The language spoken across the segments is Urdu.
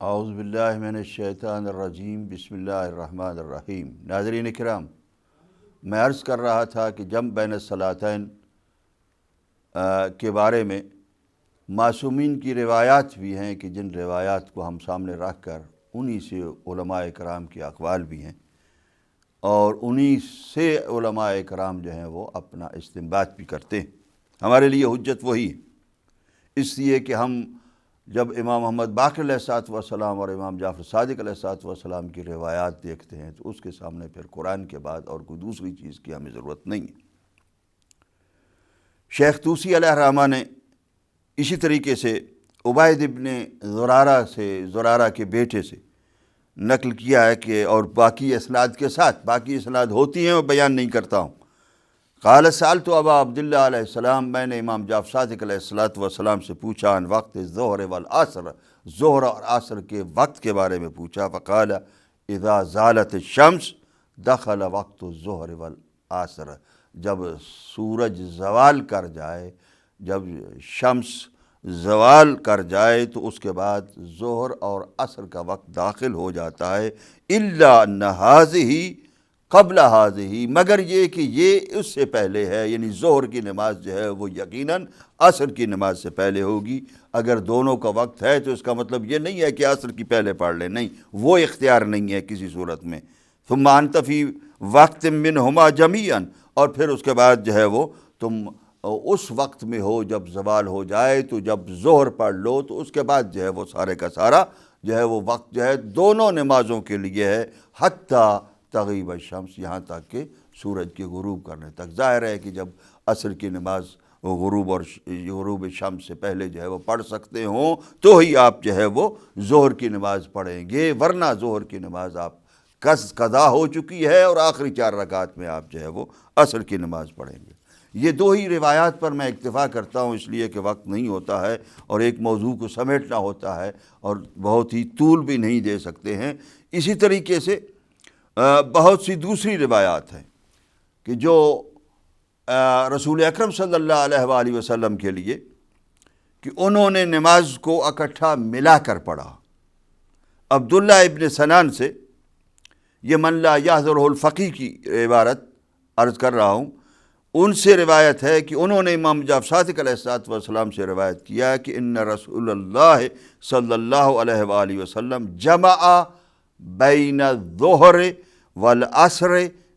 اعوذ باللہ من الشیطان الرجیم، بسم اللہ الرحمن الرحیم۔ ناظرین کرام، میں عرض کر رہا تھا کہ جمع بین الصلاتین کے بارے میں معصومین کی روایات بھی ہیں کہ جن روایات کو ہم سامنے رکھ کر انہی سے علماء کرام کے اقوال بھی ہیں اور انہی سے علماء کرام جو ہیں وہ اپنا استنباط بھی کرتے ہیں۔ ہمارے لیے حجت وہی ہے، اس لیے کہ ہم جب امام محمد باقر علیہ الصلوۃ والسلام اور امام جعفر صادق علیہ الصلوۃ والسلام کی روایات دیکھتے ہیں تو اس کے سامنے پھر قرآن کے بعد اور کوئی دوسری چیز کی ہمیں ضرورت نہیں ہے۔ شیخ طوسی علیہ الرحمہ نے اسی طریقے سے عبید ابن زرارہ کے بیٹے سے نقل کیا ہے کہ اور باقی اسناد کے ساتھ، باقی اسناد ہوتی ہیں وہ بیان نہیں کرتا ہوں۔ قال سألت ابا عبداللہ علیہ السلام، میں نے امام جعفر صادق علیہ الصلوۃ والسلام سے پوچھا عن وقت الظہر والعصر، ظہر اور عصر کے وقت کے بارے میں پوچھا۔ فقال اذا زالت الشمس دخل وقت الظہر والعصر، جب سورج زوال کر جائے، جب شمس زوال کر جائے تو اس کے بعد ظہر اور عصر کا وقت داخل ہو جاتا ہے۔ الا ان ہذہ قبل ہذہ، مگر یہ کہ یہ اس سے پہلے ہے، یعنی ظہر کی نماز جو ہے وہ یقیناً عصر کی نماز سے پہلے ہوگی۔ اگر دونوں کا وقت ہے تو اس کا مطلب یہ نہیں ہے کہ عصر کی پہلے پڑھ لیں، نہیں، وہ اختیار نہیں ہے کسی صورت میں۔ ثم انت فی وقت منہما جمیعا، اور پھر اس کے بعد جو ہے وہ تم اس وقت میں ہو جب زوال ہو جائے، تو جب ظہر پڑھ لو تو اس کے بعد جو ہے وہ سارے کا سارا جو ہے وہ وقت جو ہے دونوں نمازوں کے لیے ہے، حتیٰ تغیب الشمس، یہاں تک کہ سورج کے غروب کرنے تک۔ ظاہر ہے کہ جب عصر کی نماز غروب شمس سے پہلے جو ہے وہ پڑھ سکتے ہوں تو ہی آپ جو ہے وہ ظہر کی نماز پڑھیں گے، ورنہ ظہر کی نماز آپ قضا ہو چکی ہے اور آخری 4 رکعات میں آپ جو ہے وہ عصر کی نماز پڑھیں گے۔ یہ دو ہی روایات پر میں اکتفا کرتا ہوں، اس لیے کہ وقت نہیں ہوتا ہے اور ایک موضوع کو سمیٹنا ہوتا ہے اور بہت ہی طول بھی نہیں دے سکتے ہیں۔ اسی طریقے سے بہت سی دوسری روایات ہیں کہ جو رسول اکرم صلی اللہ علیہ وآلہ وسلم کے لیے کہ انہوں نے نماز کو اکٹھا ملا کر پڑھا۔ عبداللہ ابن سنان سے، یہ من لا یحضرہ الفقیہ کی عبارت عرض کر رہا ہوں، ان سے روایت ہے کہ انہوں نے امام جعفر صادق علیہ الصلوۃ والسلام سے روایت کیا کہ ان رسول اللہ صلی اللہ علیہ وآلہ وسلم جمع بین الظہر والعصر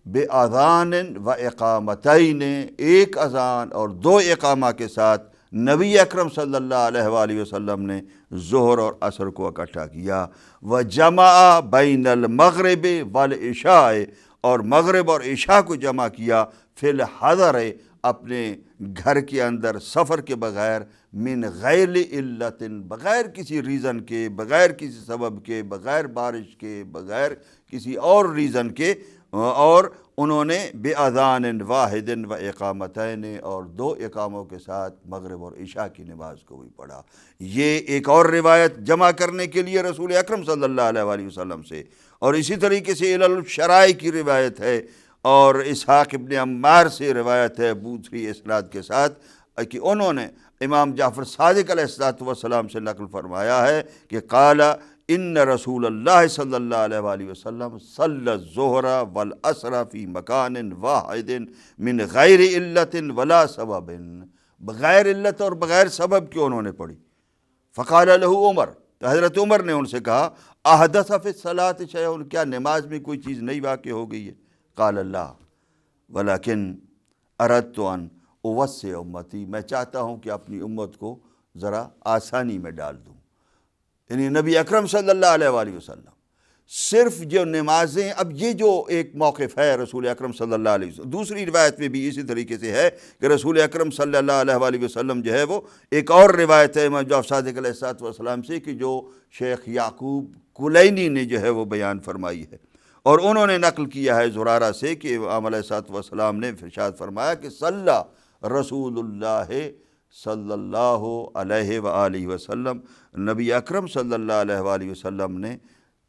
باذان و اقامتین، ایک اذان اور 2 اقامہ کے ساتھ نبی اکرم صلی اللہ علیہ وآلہ وسلم نے ظہر اور عصر کو اکٹھا کیا۔ وجمع بین المغرب والعشاء، اور مغرب اور عشاء کو جمع کیا فی الحضر، اپنے گھر کے اندر سفر کے بغیر، من غیر علت، بغیر کسی ریزن کے، بغیر کسی سبب کے، بغیر بارش کے، بغیر کسی اور ریزن کے، اور انہوں نے بِأَذَانٍ وَاحِدٍ وَإِقَامَتَيْنِ، اور 2 اقاموں کے ساتھ مغرب اور عشاء کی نماز کو بھی پڑھا۔ یہ ایک اور روایت جمع کرنے کے لیے رسول اکرم صلی اللہ علیہ وآلہ وسلم سے، اور اسی طریقے سے علل الشرائع کی روایت ہے اور اسحاق ابن عمار سے روایت ہے دوسری اسناد کے ساتھ کہ انہوں نے امام جعفر صادق علیہ الصلوۃ والسلام سے نقل فرمایا ہے کہ قال ان رسول اللہ صلی اللہ علیہ وآلہ وسلم صلی الظہر والعصر فی مکان واحد من غیر علت ولا سبب، بغیر علت اور بغیر سبب کے انہوں نے پڑھی۔ فقال له عمر، تو حضرت عمر نے ان سے کہا احدث فی الصلاۃ شیء، کیا نماز میں کوئی چیز نئی واقع ہو گئی ہے؟ قال اللہ ولکن اردت ان اوسع امتی، میں چاہتا ہوں کہ اپنی امت کو ذرا آسانی میں ڈال دوں۔ یعنی نبی اکرم صلی اللہ علیہ وآلہ وسلم صرف جو نمازیں، اب یہ جو ایک موقف ہے رسول اکرم صلی اللہ علیہ وسلم، دوسری روایت میں بھی اسی طریقے سے ہے کہ رسول اکرم صلی اللہ علیہ وآلہ وسلم جو ہے وہ ایک اور روایت ہے امام جعفر صادق علیہ الصلوۃ والسلام سے کہ جو شیخ یعقوب کلینی نے جو ہے وہ بیان فرمائی ہے، اور انہوں نے نقل کیا ہے زرارہ سے کہ امام علیہ الصلوۃ والسلام نے ارشاد فرمایا کہ صلی رسول اللہ صلی اللہ علیہ وآلہ وسلم، نبی اکرم صلی اللہ علیہ وآلہ وسلم نے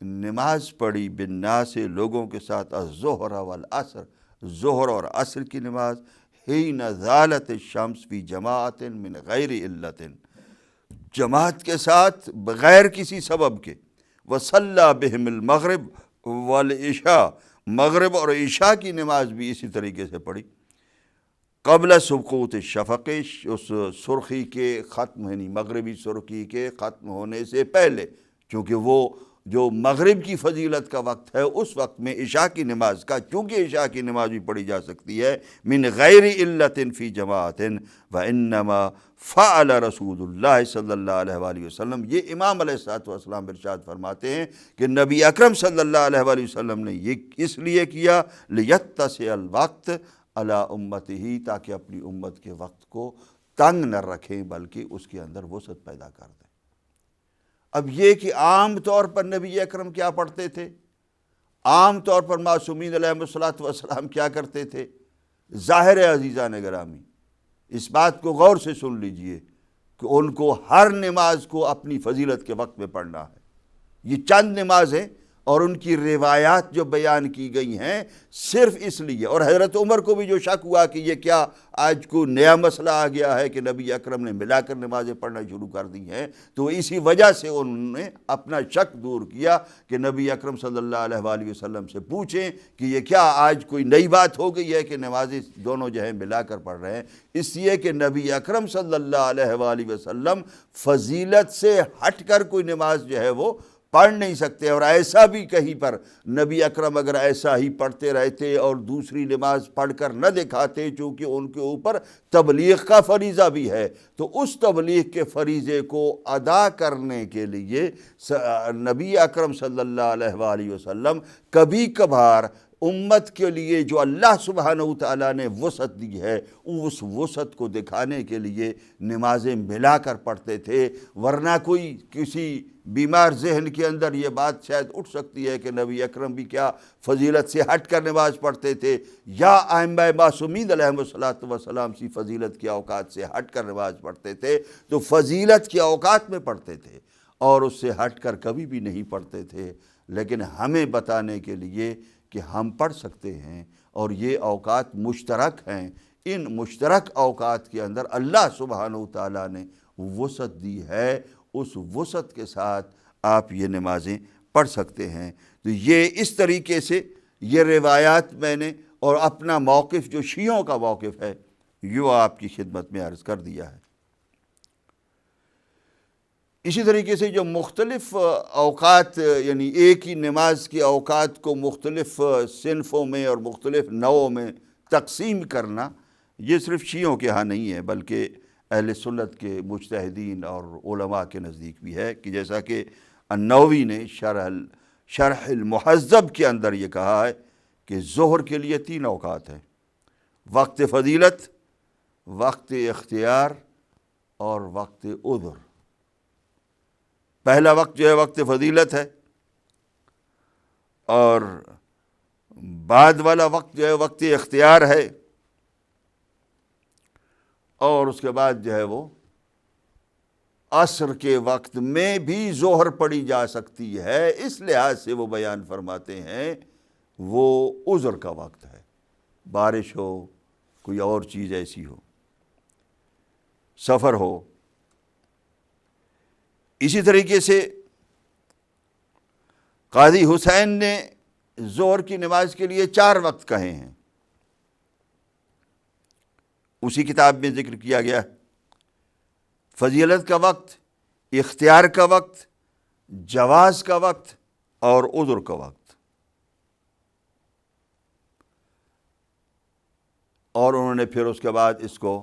نماز پڑھی بالناس، لوگوں کے ساتھ، الظہر والعصر، ظہر اور عصر کی نماز، حین زالت الشمس فی جماعت من غیر علت، جماعت کے ساتھ بغیر کسی سبب کے، وصلی بہم المغرب والعشاء، مغرب اور عشاء کی نماز بھی اسی طریقے سے پڑھی قبل سقوط الشفق، اس سرخی کے ختم یعنی مغربی سرخی کے ختم ہونے سے پہلے، چونکہ وہ جو مغرب کی فضیلت کا وقت ہے اس وقت میں عشاء کی نماز کا، چونکہ عشاء کی نماز بھی پڑھی جا سکتی ہے من غیر علت فی جماعت وانما فعل رسول اللہ صلی اللہ علیہ وآلہ وسلم، یہ امام علیہ الصلوۃ والسلام ارشاد فرماتے ہیں کہ نبی اکرم صلی اللہ علیہ وآلہ وسلم نے یہ اس لیے کیا لیتسع الوقت علی امتہ، تاکہ اپنی امت کے وقت کو تنگ نہ رکھیں بلکہ اس کے اندر وسعت پیدا کر دیں۔ اب یہ کہ عام طور پر نبی اکرم کیا پڑھتے تھے، عام طور پر معصومین علیہم الصلوۃ والسلام کیا کرتے تھے، ظاہر ہے عزیزان گرامی، اس بات کو غور سے سن لیجئے کہ ان کو ہر نماز کو اپنی فضیلت کے وقت میں پڑھنا ہے۔ یہ چند نمازیں اور ان کی روایات جو بیان کی گئی ہیں صرف اس لیے، اور حضرت عمر کو بھی جو شک ہوا کہ یہ کیا آج کو نیا مسئلہ آ گیا ہے کہ نبی اکرم نے ملا کر نمازیں پڑھنا شروع کر دی ہیں، تو اسی وجہ سے انہوں نے اپنا شک دور کیا کہ نبی اکرم صلی اللہ علیہ وآلہ وسلم سے پوچھیں کہ یہ کیا آج کوئی نئی بات ہو گئی ہے کہ نمازیں دونوں جو ہیں ملا کر پڑھ رہے ہیں، اس لیے کہ نبی اکرم صلی اللہ علیہ وآلہ وسلم فضیلت سے ہٹ کر کوئی نماز جو ہے وہ پڑھ نہیں سکتے، اور ایسا بھی کہیں پر نبی اکرم اگر ایسا ہی پڑھتے رہتے اور دوسری نماز پڑھ کر نہ دکھاتے، چونکہ ان کے اوپر تبلیغ کا فریضہ بھی ہے، تو اس تبلیغ کے فریضے کو ادا کرنے کے لیے نبی اکرم صلی اللہ علیہ وآلہ وسلم کبھی کبھار امت کے لیے جو اللہ سبحانہ وتعالیٰ نے وسعت دی ہے اس وسعت کو دکھانے کے لیے نمازیں ملا کر پڑھتے تھے، ورنہ کوئی کسی بیمار ذہن کے اندر یہ بات شاید اٹھ سکتی ہے کہ نبی اکرم بھی کیا فضیلت سے ہٹ کر نماز پڑھتے تھے، یا ائمہ معصومین علیہم الصلوۃ والسلام سی فضیلت کے اوقات سے ہٹ کر نماز پڑھتے تھے، تو فضیلت کے اوقات میں پڑھتے تھے اور اس سے ہٹ کر کبھی بھی نہیں پڑھتے تھے۔ لیکن ہمیں بتانے کے لیے کہ ہم پڑھ سکتے ہیں اور یہ اوقات مشترک ہیں، ان مشترک اوقات کے اندر اللہ سبحانہ وتعالیٰ نے وسعت دی ہے، اس وسعت کے ساتھ آپ یہ نمازیں پڑھ سکتے ہیں۔ تو یہ اس طریقے سے یہ روایات میں نے اور اپنا موقف جو شیعوں کا موقف ہے یوں آپ کی خدمت میں عرض کر دیا ہے۔ اسی طریقے سے جو مختلف اوقات یعنی ایک ہی نماز کے اوقات کو مختلف صنفوں میں اور مختلف نوعوں میں تقسیم کرنا، یہ صرف شیعوں کے ہاں نہیں ہے بلکہ اہل سنت کے مجتہدین اور علماء کے نزدیک بھی ہے، کہ جیسا کہ النووی نے شرح المہذب کے اندر یہ کہا ہے کہ ظہر کے لیے 3 اوقات ہیں: وقت فضیلت، وقت اختیار اور وقت عذر۔ پہلا وقت جو ہے وقت فضیلت ہے، اور بعد والا وقت جو ہے وقت اختیار ہے، اور اس کے بعد جو ہے وہ عصر کے وقت میں بھی ظہر پڑھی جا سکتی ہے، اس لحاظ سے وہ بیان فرماتے ہیں وہ عذر کا وقت ہے، بارش ہو، کوئی اور چیز ایسی ہو، سفر ہو۔ اسی طریقے سے قاضی حسین نے ظہر کی نماز کے لیے 4 وقت کہے ہیں، اسی کتاب میں ذکر کیا گیا ہے: فضیلت کا وقت، اختیار کا وقت، جواز کا وقت اور عذر کا وقت۔ اور انہوں نے پھر اس کے بعد اس کو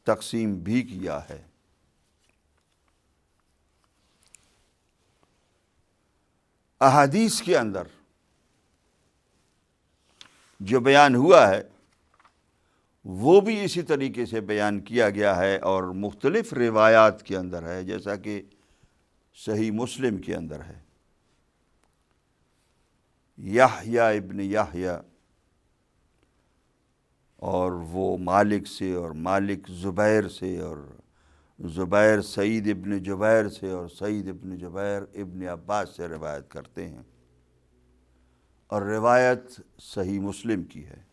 تقسیم بھی کیا ہے۔ احادیث کے اندر جو بیان ہوا ہے وہ بھی اسی طریقے سے بیان کیا گیا ہے، اور مختلف روایات کے اندر ہے، جیسا کہ صحیح مسلم کے اندر ہے۔ یحییٰ ابن یحییٰ، اور وہ مالک سے، اور مالک زبیر سے، اور زبیر سعید ابن جبیر سے، اور سعید ابن جبیر ابن عباس سے روایت کرتے ہیں، اور روایت صحیح مسلم کی ہے۔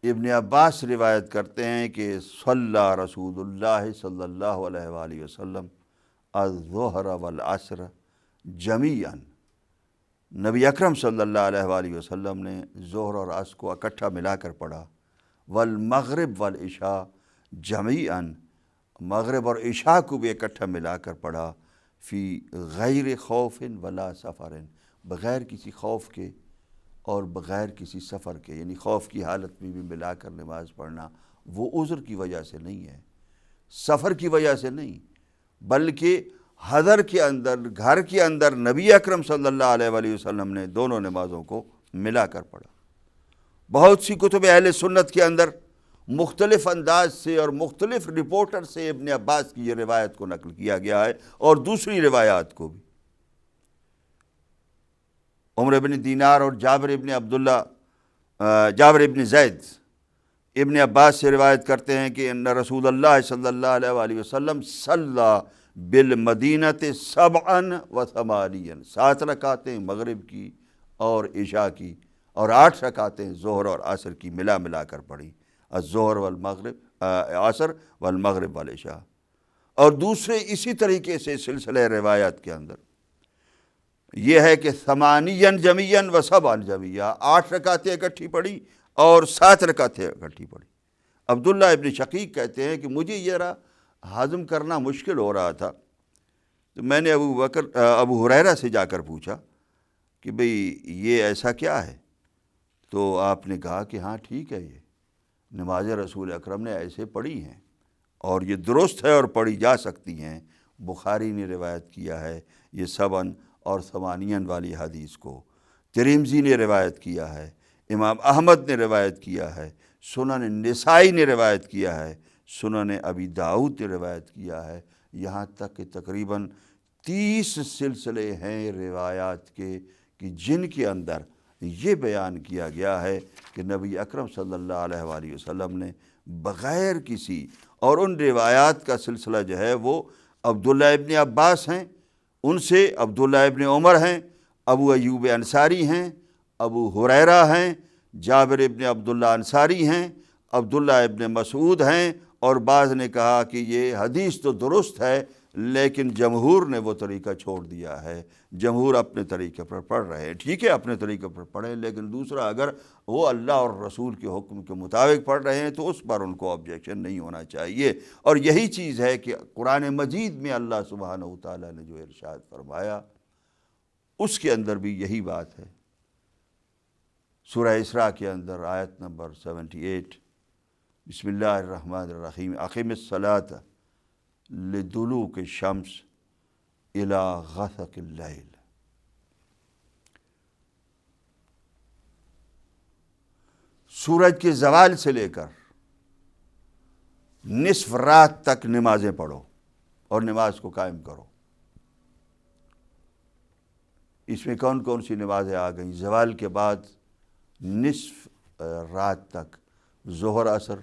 ابن عباس روایت کرتے ہیں کہ صلی رسول اللہ صلی اللہ علیہ وآلہ وسلم الظہر والعصر جمیعاً، نبی اکرم صلی اللہ علیہ وآلہ وسلم نے ظہر اور عصر کو اکٹھا ملا کر پڑھا، والمغرب والعشاء جمیعاً، مغرب اور عشاء کو بھی اکٹھا ملا کر پڑھا، فی غیر خوف ولا سفر، بغیر کسی خوف کے اور بغیر کسی سفر کے، یعنی خوف کی حالت میں بھی ملا کر نماز پڑھنا وہ عذر کی وجہ سے نہیں ہے، سفر کی وجہ سے نہیں، بلکہ حضر کے اندر، گھر کے اندر نبی اکرم صلی اللہ علیہ وآلہ وسلم نے دونوں نمازوں کو ملا کر پڑھا۔ بہت سی کتب اہل سنت کے اندر مختلف انداز سے اور مختلف رپورٹر سے ابن عباس کی یہ روایت کو نقل کیا گیا ہے، اور دوسری روایات کو بھی۔ عمر بن دینار اور جابر ابن زید ابن عباس سے روایت کرتے ہیں کہ ان رسول اللہ صلی اللہ علیہ وآلہ وسلم صلی بالمدینۃ 87 7 رکعتیں مغرب کی اور عشاء کی، اور 8 رکعتیں ظہر اور عصر کی ملا کر پڑھی، الظہر والمغرب عصر والمغرب والعشاء۔ اور دوسرے اسی طریقے سے سلسلہ روایات کے اندر یہ ہے کہ 8 جمیعاً و 7 جمیعاً، 8 رکعتیں اکٹھی پڑھی اور 7 رکعتیں اکٹھی پڑھی۔ عبداللہ ابن شقیق کہتے ہیں کہ مجھے یہ ہضم کرنا مشکل ہو رہا تھا، تو میں نے ابو ہریرہ سے جا کر پوچھا کہ بھئی یہ ایسا کیا ہے؟ تو آپ نے کہا کہ ہاں ٹھیک ہے، یہ نماز رسول اکرم نے ایسے پڑھی ہیں اور یہ درست ہے اور پڑھی جا سکتی ہیں۔ بخاری نے روایت کیا ہے یہ 7 اور 8 والی حدیث کو، ترمذی نے روایت کیا ہے، امام احمد نے روایت کیا ہے، سنن نسائی نے روایت کیا ہے، سنن ابی داؤد نے روایت کیا ہے، یہاں تک کہ تقریباً 30 سلسلے ہیں روایات کے کہ جن کے اندر یہ بیان کیا گیا ہے کہ نبی اکرم صلی اللہ علیہ وآلہ وسلم نے بغیر کسی، اور ان روایات کا سلسلہ جو ہے وہ عبداللہ ابن عباس ہیں، ان سے عبداللہ ابن عمر ہیں، ابو ایوب انصاری ہیں، ابو ہریرہ ہیں، جابر ابن عبداللہ انصاری ہیں، عبداللہ ابن مسعود ہیں، اور بعض نے کہا کہ یہ حدیث تو درست ہے لیکن جمہور نے وہ طریقہ چھوڑ دیا ہے، جمہور اپنے طریقے پر پڑھ رہے ہیں۔ ٹھیک ہے، اپنے طریقے پر پڑھیں، لیکن دوسرا اگر وہ اللہ اور رسول کے حکم کے مطابق پڑھ رہے ہیں تو اس پر ان کو آبجیکشن نہیں ہونا چاہیے۔ اور یہی چیز ہے کہ قرآن مجید میں اللہ سبحانہ وتعالیٰ نے جو ارشاد فرمایا اس کے اندر بھی یہی بات ہے۔ سورہ اسراء کے اندر آیت نمبر 78، بسم اللہ الرحمن الرحیم، اقم الصلاۃ لدلوک الشمس الی غسق اللیل، سورج کے زوال سے لے کر نصف رات تک نمازیں پڑھو اور نماز کو قائم کرو۔ اس میں کون کون سی نمازیں آ گئیں؟ زوال کے بعد نصف رات تک ظہر عصر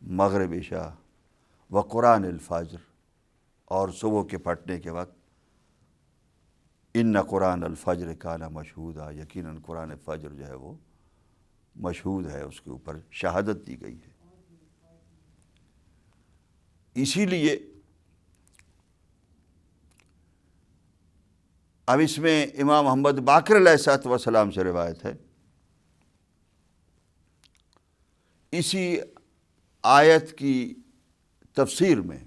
مغرب عشاء و قرآن الفجر، اور صبح کے پھٹنے کے وقت ان قرآن الفجر کان مشہودا، یقیناً قرآن فجر جو ہے وہ مشہود ہے، اس کے اوپر شہادت دی گئی ہے۔ اسی لیے اب اس میں امام محمد باقر علیہ السلام سے روایت ہے، اسی آیت کی تفسیر میں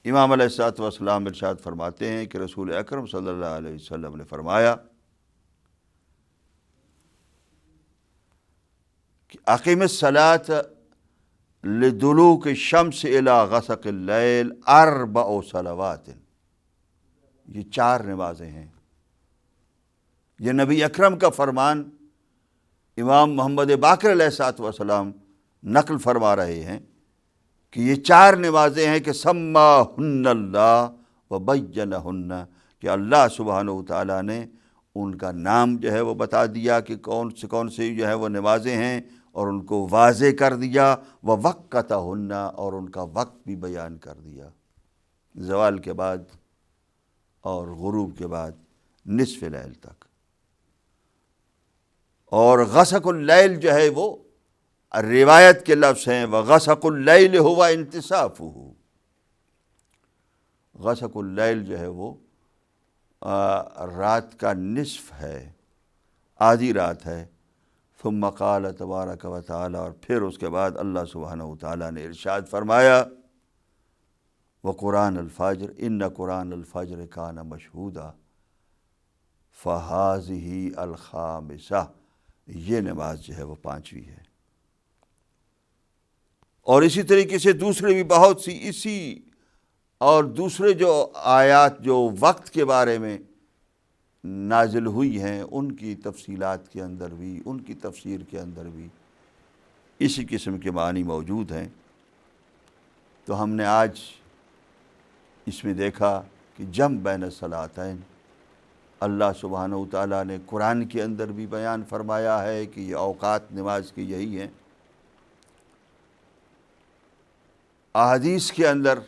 امام علیہ السلام ارشاد فرماتے ہیں کہ رسول اکرم صلی اللہ علیہ وسلم نے فرمایا کہ اقم الصلاۃ لدلوک الشمس الی غسق اللیل 4 صلوات، یہ 4 نمازیں ہیں۔ یہ نبی اکرم کا فرمان امام محمد باقر علیہ السلام نقل فرما رہے ہیں کہ یہ 4 نمازیں ہیں کہ سماہن اللہ وبینہن، کہ اللہ سبحانہ وتعالیٰ نے ان کا نام جو ہے وہ بتا دیا کہ کون سے جو ہے وہ نمازیں ہیں، اور ان کو واضح کر دیا، ووقتہن، اور ان کا وقت بھی بیان کر دیا، زوال کے بعد اور غروب کے بعد نصف لیل تک۔ اور غسق اللیل جو ہے وہ روایت کے لفظ ہیں، وغسق اللیل ہوا انتصافہ، غسق اللیل جو ہے وہ رات کا نصف ہے، آدھی رات ہے۔ ثم قال تبارک و تعالی، اور پھر اس کے بعد اللہ سبحانہ و تعالیٰ نے ارشاد فرمایا وقرآن الفجر ان قرآن الفجر کان مشہودا فہذہ الخامسہ، یہ نماز جو ہے وہ پانچویں ہے۔ اور اسی طریقے سے دوسرے بھی بہت سی اسی اور دوسرے جو آیات جو وقت کے بارے میں نازل ہوئی ہیں ان کی تفصیلات کے اندر بھی، ان کی تفسیر کے اندر بھی اسی قسم کے معنی موجود ہیں۔ تو ہم نے آج اس میں دیکھا کہ جمع بین الصلاتین اللہ سبحانہ و تعالیٰ نے قرآن کے اندر بھی بیان فرمایا ہے کہ یہ اوقات نماز کی یہی ہیں۔ احادیث کے اندر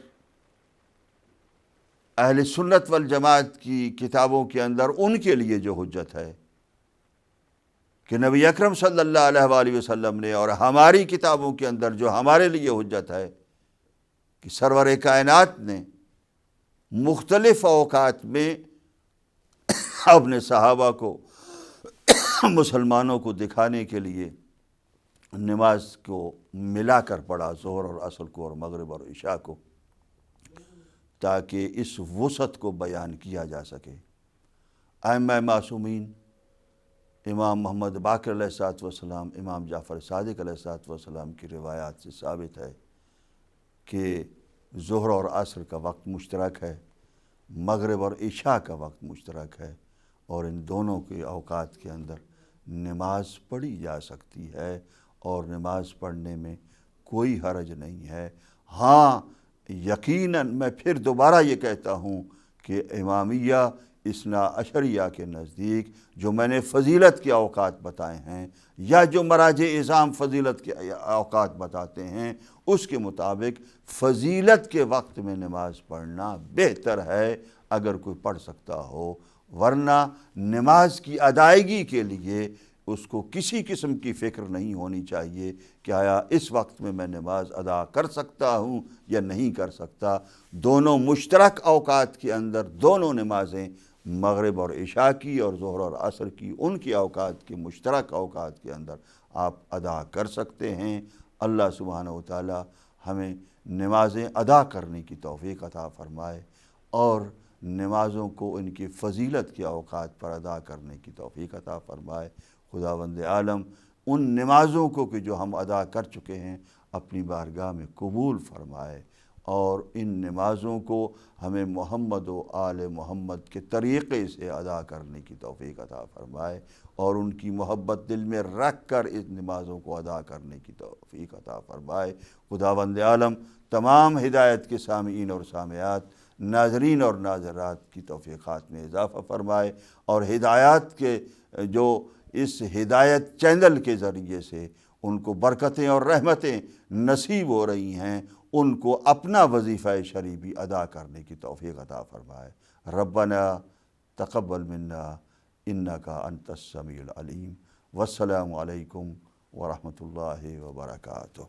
اہل سنت والجماعت کی کتابوں کے اندر ان کے لیے جو حجت ہے کہ نبی اکرم صلی اللہ علیہ وآلہ وسلم نے، اور ہماری کتابوں کے اندر جو ہمارے لیے حجت ہے کہ سرور کائنات نے مختلف اوقات میں اپنے صحابہ کو مسلمانوں کو دکھانے کے لیے نماز کو ملا کر پڑھا، ظہر اور عصر کو اور مغرب اور عشاء کو، تاکہ اس وسعت کو بیان کیا جا سکے۔ ائمہ معصومین امام محمد باقر علیہ السلام، امام جعفر صادق علیہ السلام کی روایات سے ثابت ہے کہ ظہر اور عصر کا وقت مشترک ہے، مغرب اور عشاء کا وقت مشترک ہے، اور ان دونوں کے اوقات کے اندر نماز پڑھی جا سکتی ہے، اور نماز پڑھنے میں کوئی حرج نہیں ہے۔ ہاں یقیناً میں پھر دوبارہ یہ کہتا ہوں کہ امامیہ اثنا عشریہ کے نزدیک جو میں نے فضیلت کے اوقات بتائے ہیں، یا جو مراجع اعظام فضیلت کے اوقات بتاتے ہیں، اس کے مطابق فضیلت کے وقت میں نماز پڑھنا بہتر ہے اگر کوئی پڑھ سکتا ہو، ورنہ نماز کی ادائیگی کے لیے اس کو کسی قسم کی فکر نہیں ہونی چاہیے کہ آیا اس وقت میں میں نماز ادا کر سکتا ہوں یا نہیں کر سکتا۔ دونوں مشترک اوقات کے اندر دونوں نمازیں، مغرب اور عشاء کی اور ظہر اور عصر کی، ان کی اوقات کے مشترک اوقات کے اندر آپ ادا کر سکتے ہیں۔ اللہ سبحانہ و تعالی ہمیں نمازیں ادا کرنے کی توفیق عطا فرمائے، اور نمازوں کو ان کی فضیلت کے اوقات پر ادا کرنے کی توفیق عطا فرمائے۔ خداوند عالم ان نمازوں کو کہ جو ہم ادا کر چکے ہیں اپنی بارگاہ میں قبول فرمائے، اور ان نمازوں کو ہمیں محمد و آل محمد کے طریقے سے ادا کرنے کی توفیق عطا فرمائے، اور ان کی محبت دل میں رکھ کر اس نمازوں کو ادا کرنے کی توفیق عطا فرمائے۔ خداوند عالم تمام ہدایت کے سامعین اور سامعات، ناظرین اور ناظرات کی توفیقات میں اضافہ فرمائے، اور ہدایات کے جو اس ہدایت چینل کے ذریعے سے ان کو برکتیں اور رحمتیں نصیب ہو رہی ہیں، ان کو اپنا وظیفہ شرعی بھی ادا کرنے کی توفیق عطا فرمائے۔ ربنا تقبل منا انک انت السمیع العلیم، والسلام علیکم ورحمۃ اللہ وبرکاتہ۔